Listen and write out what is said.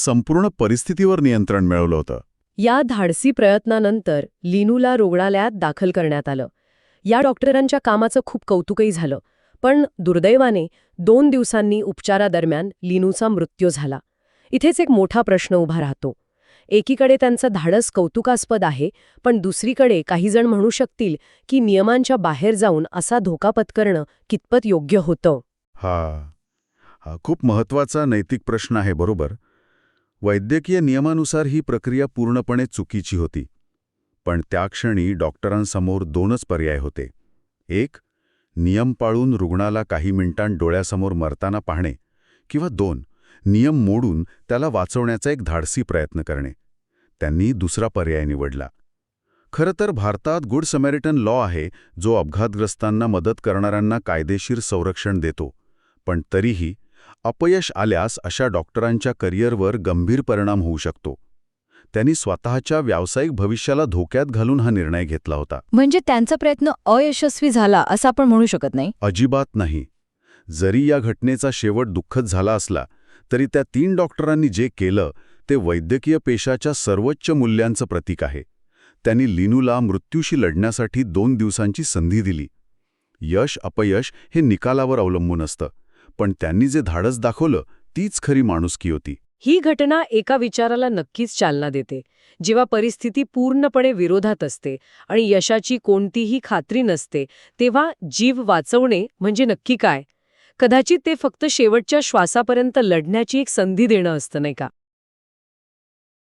संपूर्ण परिस्थितीवर नियंत्रण मिळवलं होतं. या धाडसी प्रयत्नानंतर लीनूला रुग्णालयात दाखल करण्यात आलं. या डॉक्टरांच्या कामाचं खूप कौतुकही झालं. पण दुर्दैवाने 2 दिवसांनी उपचारादरम्यान लीनूचा मृत्यू झाला. इथेच एक मोठा प्रश्न उभा राहतो. एकीकडे त्यांचं धाडस कौतुकास्पद आहे, पण दुसरीकडे काही जण म्हणू शकतील की नियमांच्या बाहेर जाऊन असा धोका पत्करणं कितपत योग्य होतं. हा खूप महत्वाचा नैतिक प्रश्न आहे, बरोबर. वैद्यकीय नियमानुसार ही प्रक्रिया पूर्णपणे चुकीची होती. पण त्या क्षणी डॉक्टरांसमोर 2च पर्याय होते. एक, नियम पाळून रुग्णाला काही मिनिटांत डोळ्यासमोर मरताना पाहणे, किंवा 2, नियम मोडून त्याला वाचवण्याचा एक धाडसी प्रयत्न करणे. त्यांनी दुसरा पर्याय निवडला. खरं तर भारतात गुड समॅरिटन लॉ आहे, जो अपघातग्रस्तांना मदत करणाऱ्यांना कायदेशीर संरक्षण देतो. पण तरीही अपयश आल्यास अशा डॉक्टरांच्या करिअरवर गंभीर परिणाम होऊ शकतो. त्यांनी स्वतःच्या व्यावसायिक भविष्याला धोक्यात घालून हा निर्णय घेतला होता. म्हणजे त्यांचा प्रयत्न अयशस्वी झाला असं आपण म्हणू शकत नाही? अजिबात नाही. जरी या घटनेचा शेवट दुःखद झाला असला तरी त्या 3 डॉक्टरांनी जे केलं ते वैद्यकीय पेशाच्या सर्वोच्च मूल्यांचं प्रतीक आहे. त्यांनी लीनूला मृत्यूशी लढण्यासाठी 2 दिवसांची संधी दिली. यश अपयश हे निकालावर अवलंबून असतं, पण त्यांनी जे धाडस दाखवलं तीच खरी माणुसकी होती. ही घटना एका विचाराला नक्कीच चालना देते. जेव्हा परिस्थिती पूर्णपणे विरोधात असते आणि यशाची कोणतीही खात्री नसते, तेव्हा जीव वाचवणे म्हणजे नक्की काय? कदाचित ते फक्त शेवटच्या श्वासापर्यंत लढण्याची एक संधी देणं असतं, नाही का?